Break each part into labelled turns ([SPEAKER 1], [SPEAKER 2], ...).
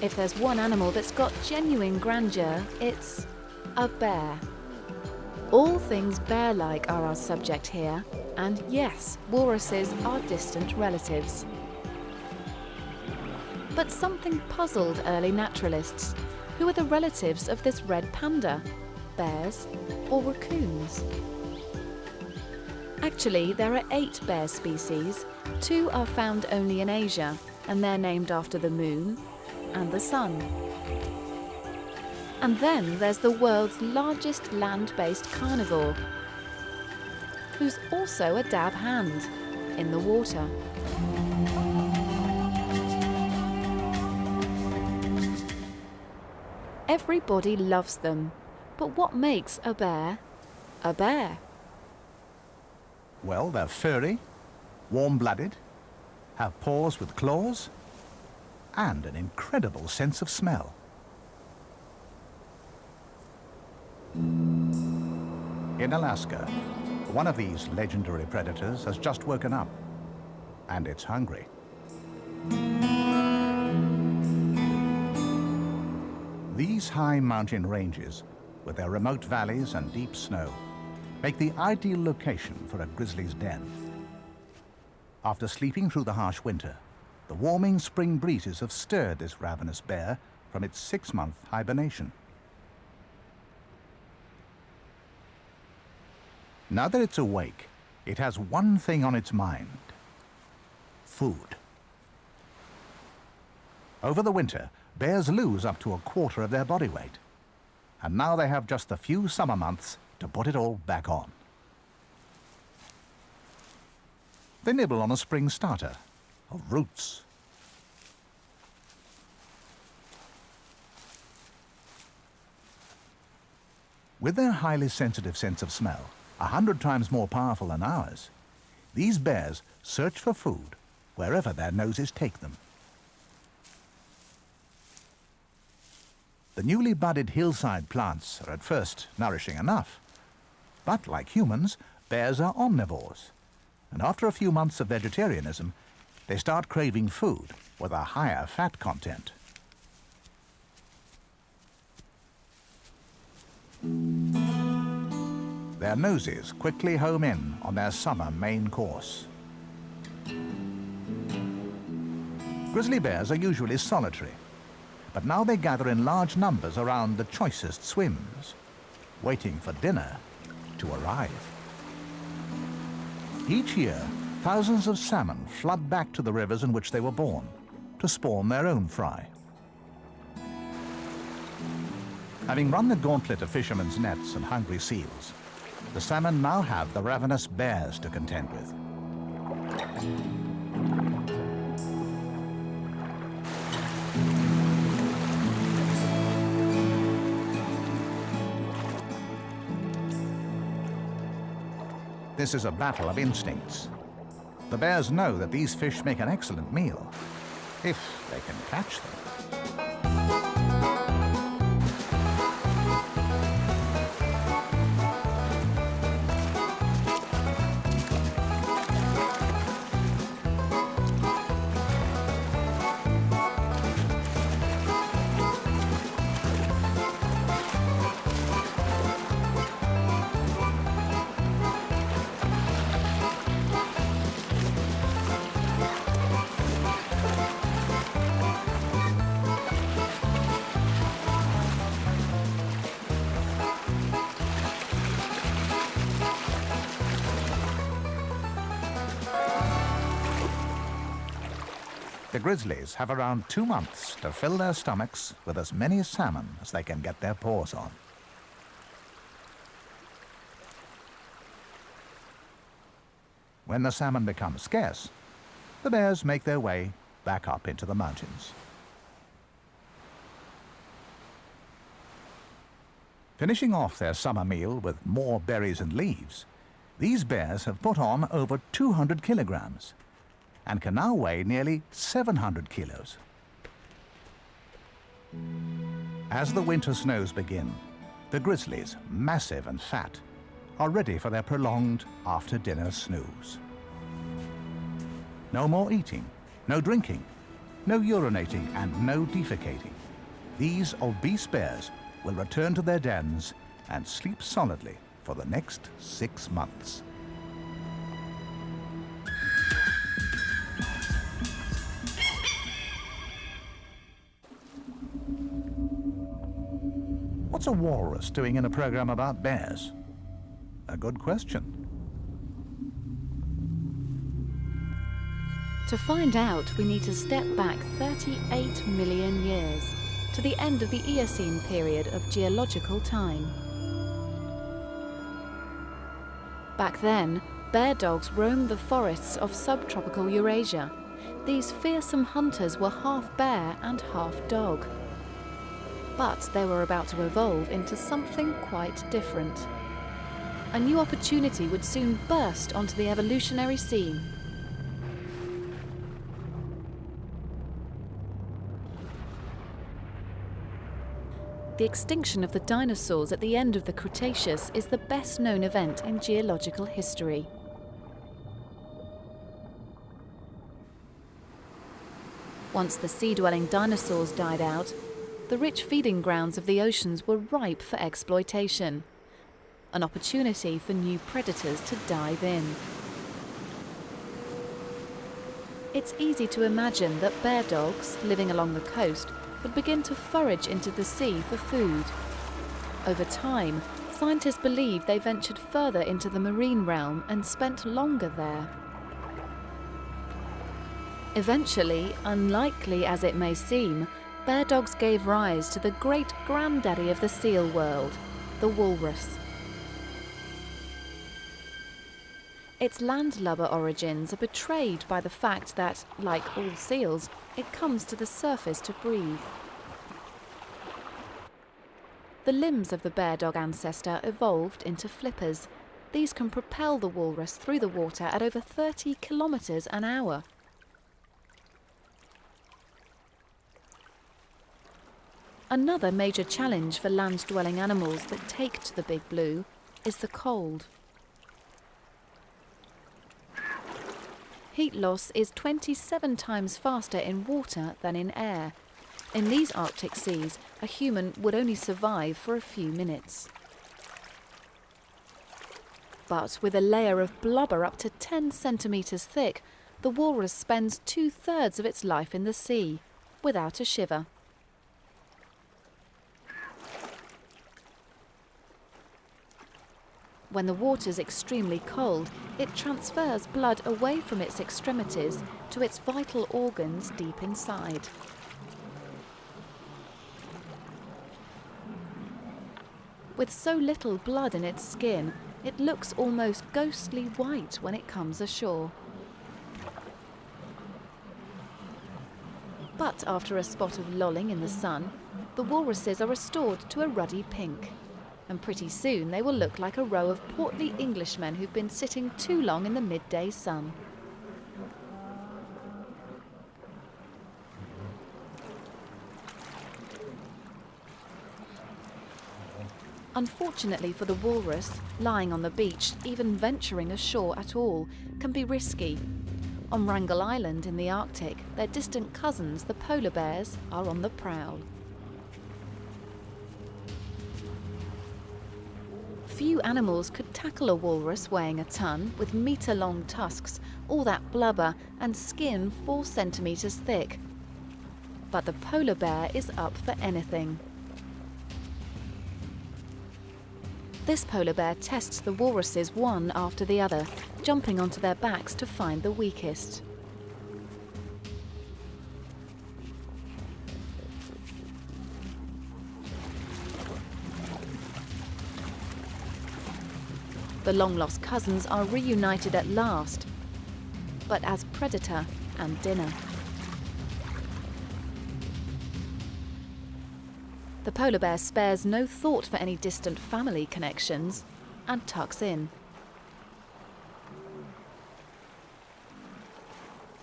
[SPEAKER 1] If there's one animal that's got genuine grandeur, it's a bear. All things bear-like are our subject here, and yes, walruses are distant relatives. But something puzzled early naturalists. Who are the relatives of this red panda? Bears or raccoons? Actually, there are 8 bear species. 2 are found only in Asia, and they're named after the moon and the sun. And then there's the world's largest land-based carnivore, who's also a dab hand in the water. Everybody loves them, but what makes a bear a bear?
[SPEAKER 2] Well, they're furry, warm-blooded, have paws with claws, and an incredible sense of smell. In Alaska, one of these legendary predators has just woken up, and it's hungry. These high mountain ranges, with their remote valleys and deep snow, make the ideal location for a grizzly's den. After sleeping through the harsh winter, the warming spring breezes have stirred this ravenous bear from its 6-month hibernation. Now that it's awake, it has one thing on its mind: food. Over the winter, bears lose up to a quarter of their body weight, and now they have just a few summer months to put it all back on. They nibble on a spring starter of roots. With their highly sensitive sense of smell, 100 times more powerful than ours, these bears search for food wherever their noses take them. The newly budded hillside plants are at first nourishing enough, but like humans, bears are omnivores, and after a few months of vegetarianism, they start craving food with a higher fat content. Their noses quickly home in on their summer main course. Grizzly bears are usually solitary, but now they gather in large numbers around the choicest swims, waiting for dinner to arrive. Each year, thousands of salmon flood back to the rivers in which they were born to spawn their own fry. Having run the gauntlet of fishermen's nets and hungry seals, the salmon now have the ravenous bears to contend with. This is a battle of instincts. The bears know that these fish make an excellent meal, if they can catch them. The grizzlies have around 2 months to fill their stomachs with as many salmon as they can get their paws on. When the salmon become scarce, the bears make their way back up into the mountains. Finishing off their summer meal with more berries and leaves, these bears have put on over 200 kilograms and can now weigh nearly 700 kilos. As the winter snows begin, the grizzlies, massive and fat, are ready for their prolonged after-dinner snooze. No more eating, no drinking, No urinating and no defecating. These obese bears will return to their dens and sleep solidly for the next 6 months. What's a walrus doing in a program about bears? A good question.
[SPEAKER 1] To find out, we need to step back 38 million years to the end of the Eocene period of geological time. Back then, bear dogs roamed the forests of subtropical Eurasia. These fearsome hunters were half bear and half dog. But they were about to evolve into something quite different. A new opportunity would soon burst onto the evolutionary scene. The extinction of the dinosaurs at the end of the Cretaceous is the best known event in geological history. Once the sea-dwelling dinosaurs died out, the rich feeding grounds of the oceans were ripe for exploitation, an opportunity for new predators to dive in. It's easy to imagine that bear dogs, living along the coast, would begin to forage into the sea for food. Over time, scientists believe they ventured further into the marine realm and spent longer there. Eventually, unlikely as it may seem, bear dogs gave rise to the great granddaddy of the seal world, the walrus. Its landlubber origins are betrayed by the fact that, like all seals, it comes to the surface to breathe. The limbs of the bear dog ancestor evolved into flippers. These can propel the walrus through the water at over 30 kilometers an hour. Another major challenge for land-dwelling animals that take to the Big Blue is the cold. Heat loss is 27 times faster in water than in air. In these Arctic seas, a human would only survive for a few minutes. But with a layer of blubber up to 10 centimetres thick, the walrus spends 2/3 of its life in the sea, without a shiver. When the water's extremely cold, it transfers blood away from its extremities to its vital organs deep inside. With so little blood in its skin, it looks almost ghostly white when it comes ashore. But after a spot of lolling in the sun, the walruses are restored to a ruddy pink. And pretty soon they will look like a row of portly Englishmen who've been sitting too long in the midday sun. Unfortunately for the walrus, lying on the beach, even venturing ashore at all, can be risky. On Wrangel Island in the Arctic, their distant cousins, the polar bears, are on the prowl. Few animals could tackle a walrus weighing a ton with metre-long tusks, all that blubber and skin 4 centimetres thick. But the polar bear is up for anything. This polar bear tests the walruses one after the other, jumping onto their backs to find the weakest. The long-lost cousins are reunited at last, but as predator and dinner. The polar bear spares no thought for any distant family connections and tucks in.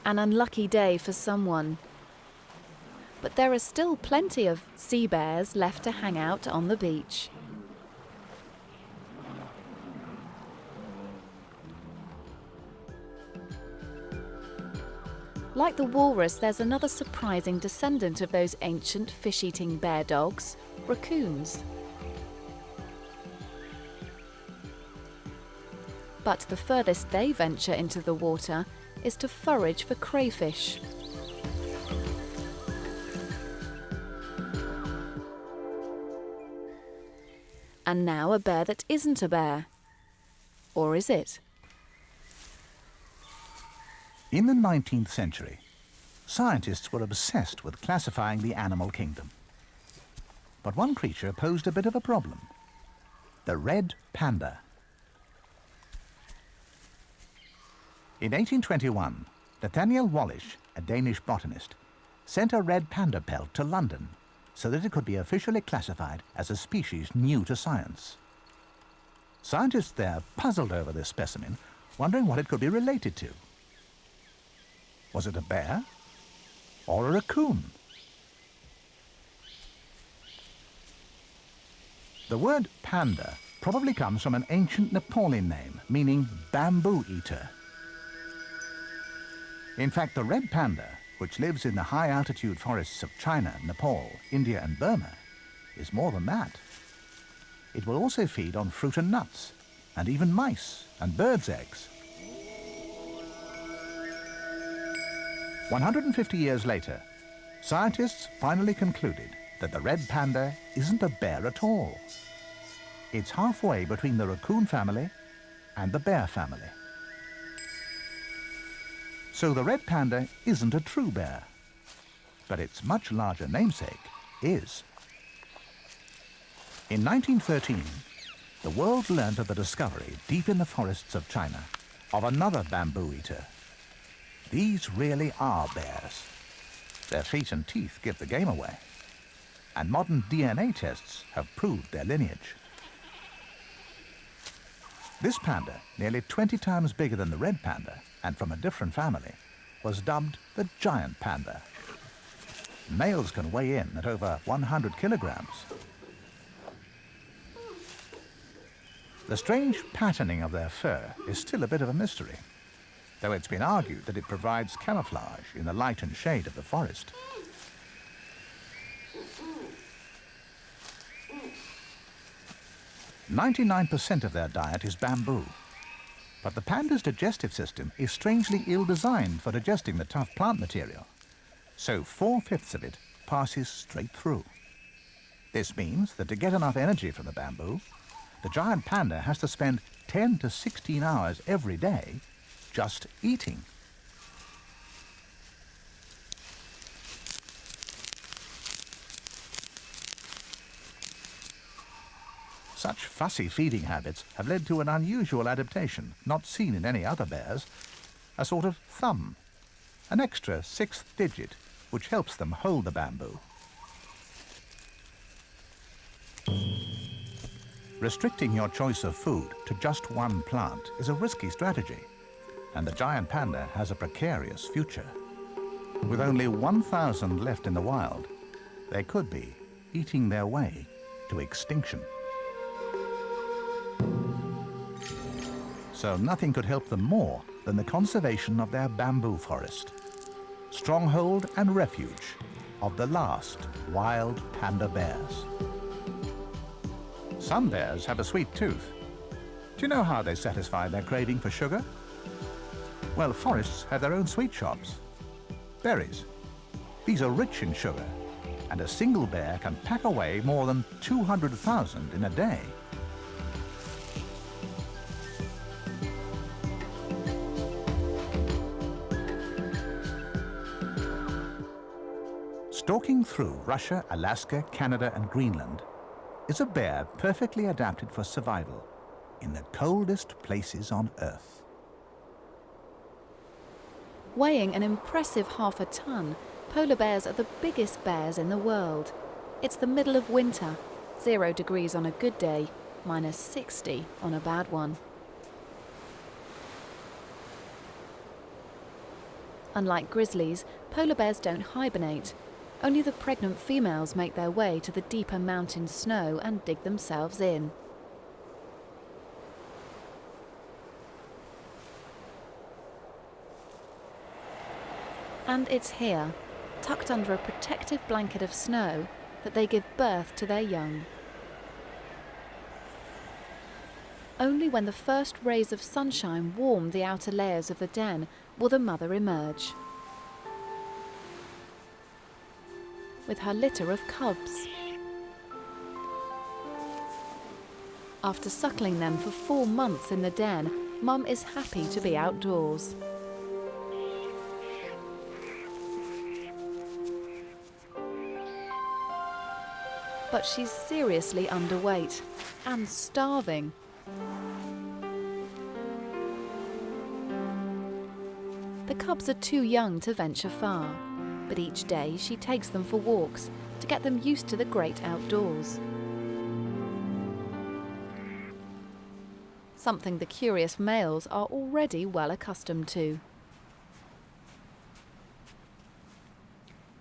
[SPEAKER 1] An unlucky day for someone. But there are still plenty of sea bears left to hang out on the beach. Like the walrus, there's another surprising descendant of those ancient fish-eating bear dogs, raccoons. But the furthest they venture into the water is to forage for crayfish. And now a bear that isn't a bear. Or is it?
[SPEAKER 2] In the 19th century, scientists were obsessed with classifying the animal kingdom. But one creature posed a bit of a problem: the red panda. In 1821, Nathaniel Wallich, a Danish botanist, sent a red panda pelt to London so that it could be officially classified as a species new to science. Scientists there puzzled over this specimen, wondering what it could be related to. Was it a bear or a raccoon? The word panda probably comes from an ancient Nepali name meaning bamboo eater. In fact, the red panda, which lives in the high-altitude forests of China, Nepal, India and Burma, is more than that. It will also feed on fruit and nuts, and even mice and birds' eggs. 150 years later, scientists finally concluded that the red panda isn't a bear at all. It's halfway between the raccoon family and the bear family. So the red panda isn't a true bear, but its much larger namesake is. In 1913, the world learned of the discovery deep in the forests of China of another bamboo eater. These really are bears. Their feet and teeth give the game away, and modern DNA tests have proved their lineage. This panda, nearly 20 times bigger than the red panda and from a different family, was dubbed the giant panda. Males can weigh in at over 100 kilograms. The strange patterning of their fur is still a bit of a mystery, though it's been argued that it provides camouflage in the light and shade of the forest. "99% of their diet is bamboo, but the panda's digestive system is strangely ill-designed for digesting the tough plant material, so 4/5 of it passes straight through. This means that to get enough energy from the bamboo, the giant panda has to spend 10 to 16 hours every day just eating. Such fussy feeding habits have led to an unusual adaptation not seen in any other bears, a sort of thumb, an extra 6th digit which helps them hold the bamboo. Restricting your choice of food to just one plant is a risky strategy, and the giant panda has a precarious future. With only 1,000 left in the wild, they could be eating their way to extinction. So nothing could help them more than the conservation of their bamboo forest, stronghold and refuge of the last wild panda bears. Some bears have a sweet tooth. Do you know how they satisfy their craving for sugar? Well, forests have their own sweet shops. Berries. These are rich in sugar, and a single bear can pack away more than 200,000 in a day. Stalking through Russia, Alaska, Canada, and Greenland is a bear perfectly adapted for survival in the coldest places on Earth.
[SPEAKER 1] Weighing an impressive 1/2 ton, polar bears are the biggest bears in the world. It's the middle of winter, 0 degrees on a good day, -60 on a bad one. Unlike grizzlies, polar bears don't hibernate. Only the pregnant females make their way to the deeper mountain snow and dig themselves in. And it's here, tucked under a protective blanket of snow, that they give birth to their young. Only when the first rays of sunshine warm the outer layers of the den will the mother emerge, with her litter of cubs. After suckling them for 4 months in the den, Mum is happy to be outdoors. But she's seriously underweight and starving. The cubs are too young to venture far, but each day she takes them for walks to get them used to the great outdoors. Something the curious males are already well accustomed to.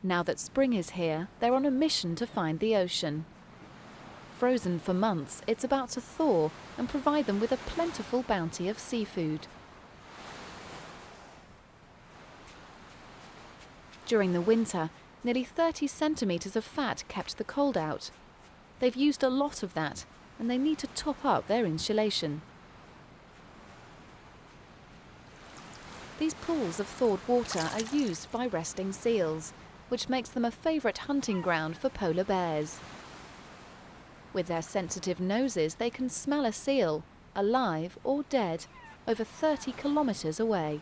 [SPEAKER 1] Now that spring is here, they're on a mission to find the ocean. Frozen for months, it's about to thaw and provide them with a plentiful bounty of seafood. During the winter, nearly 30 centimetres of fat kept the cold out. They've used a lot of that, and they need to top up their insulation. These pools of thawed water are used by resting seals, which makes them a favourite hunting ground for polar bears. With their sensitive noses, they can smell a seal, alive or dead, over 30 kilometres away.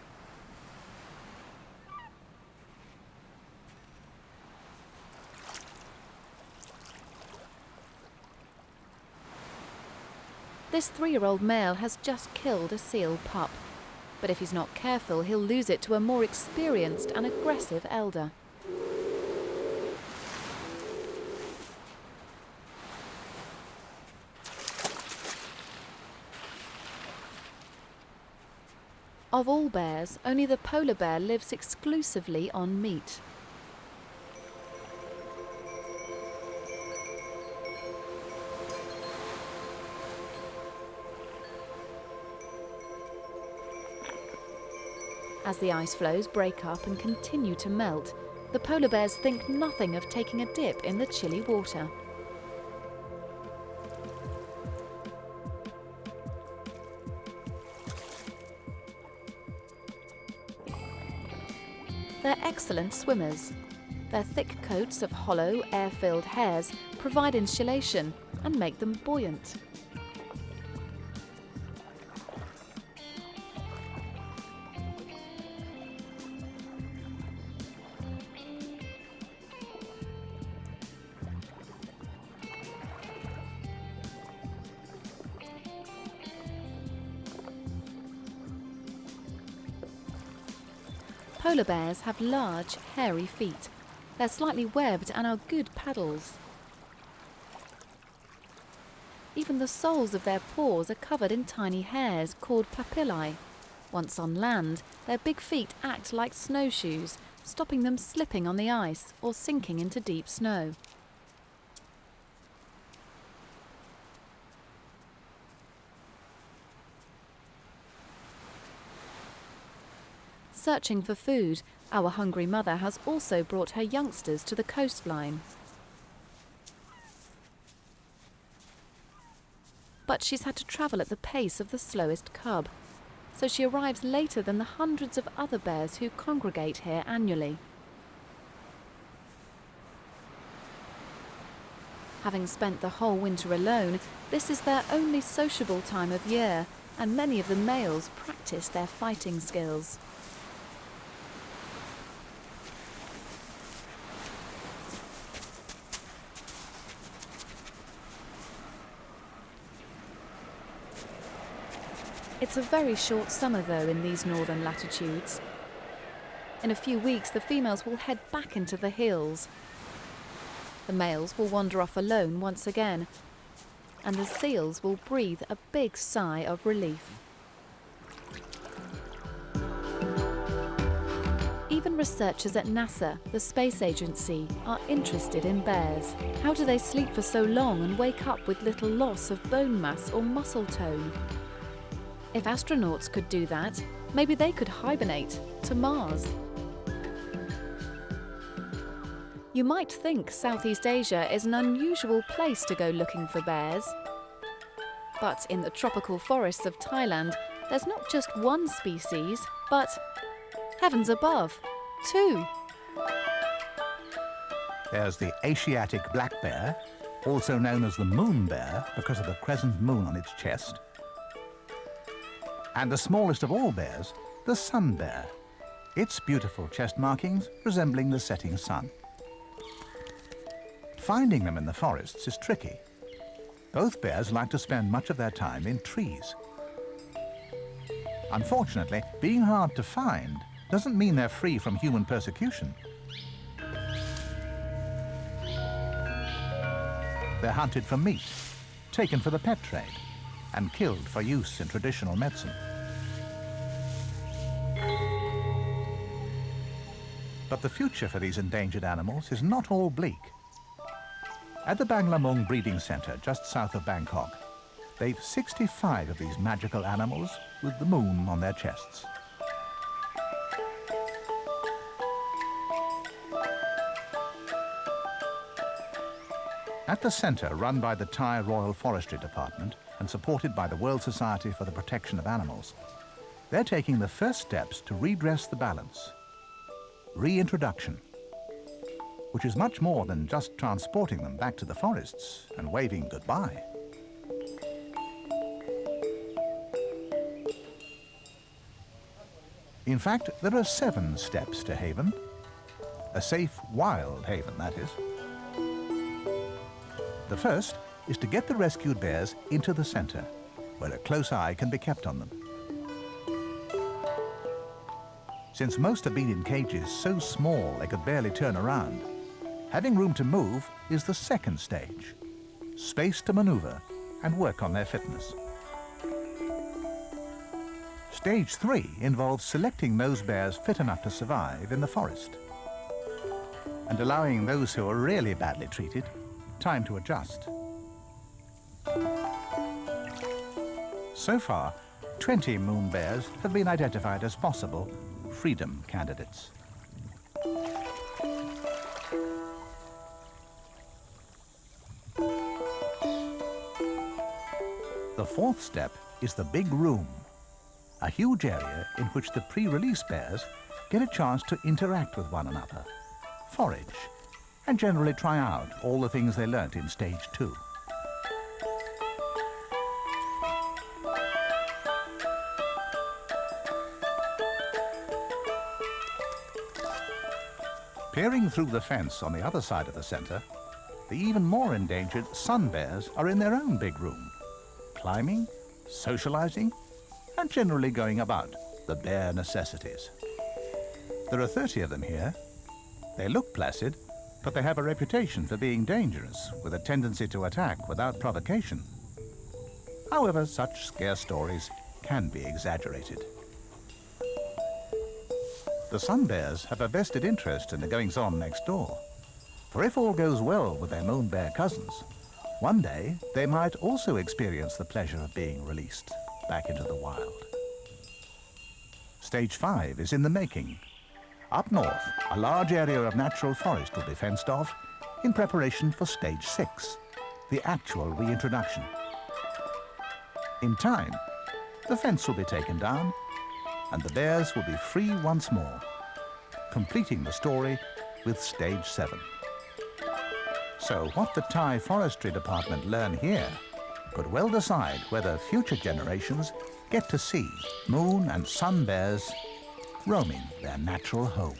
[SPEAKER 1] This 3-year-old male has just killed a seal pup, but if he's not careful, he'll lose it to a more experienced and aggressive elder. Of all bears, only the polar bear lives exclusively on meat. As the ice floes break up and continue to melt, the polar bears think nothing of taking a dip in the chilly water. They're excellent swimmers. Their thick coats of hollow, air-filled hairs provide insulation and make them buoyant. Polar bears have large, hairy feet. They're slightly webbed and are good paddles. Even the soles of their paws are covered in tiny hairs called papillae. Once on land, their big feet act like snowshoes, stopping them slipping on the ice or sinking into deep snow. Searching for food, our hungry mother has also brought her youngsters to the coastline. But she's had to travel at the pace of the slowest cub, so she arrives later than the hundreds of other bears who congregate here annually. Having spent the whole winter alone, this is their only sociable time of year, and many of the males practice their fighting skills. It's a very short summer though in these northern latitudes. In a few weeks the females will head back into the hills. The males will wander off alone once again, and the seals will breathe a big sigh of relief. Even researchers at NASA, the space agency, are interested in bears. How do they sleep for so long and wake up with little loss of bone mass or muscle tone? If astronauts could do that, maybe they could hibernate to Mars. You might think Southeast Asia is an unusual place to go looking for bears. But in the tropical forests of Thailand, there's not just one species, but, heavens above, 2.
[SPEAKER 2] There's the Asiatic black bear, also known as the moon bear because of the crescent moon on its chest. And the smallest of all bears, the sun bear, its beautiful chest markings resembling the setting sun. Finding them in the forests is tricky. Both bears like to spend much of their time in trees. Unfortunately, being hard to find doesn't mean they're free from human persecution. They're hunted for meat, taken for the pet trade, and killed for use in traditional medicine. But the future for these endangered animals is not all bleak. At the Banglamung Breeding Centre, just south of Bangkok, they've 65 of these magical animals with the moon on their chests. At the centre, run by the Thai Royal Forestry Department and supported by the World Society for the Protection of Animals, they're taking the first steps to redress the balance. Reintroduction, which is much more than just transporting them back to the forests and waving goodbye. In fact, there are 7 steps to haven. A safe, wild haven, that is. The first is to get the rescued bears into the centre, where a close eye can be kept on them. Since most have been in cages so small they could barely turn around, having room to move is the second stage. Space to manoeuvre and work on their fitness. Stage 3 involves selecting those bears fit enough to survive in the forest and allowing those who are really badly treated time to adjust. So far, 20 moon bears have been identified as possible freedom candidates. The fourth step is the big room, a huge area in which the pre-release bears get a chance to interact with one another, forage, and generally try out all the things they learnt in stage 2. Peering through the fence on the other side of the centre, the even more endangered sun bears are in their own big room, climbing, socialising, and generally going about the bare necessities. There are 30 of them here. They look placid, but they have a reputation for being dangerous, with a tendency to attack without provocation. However, such scare stories can be exaggerated. The sun bears have a vested interest in the goings-on next door, for if all goes well with their moon bear cousins, one day they might also experience the pleasure of being released back into the wild. Stage 5 is in the making. Up north, a large area of natural forest will be fenced off in preparation for Stage 6, the actual reintroduction. In time, the fence will be taken down and the bears will be free once more, completing the story with Stage 7. So what the Thai Forestry Department learn here could well decide whether future generations get to see moon and sun bears roaming their natural home.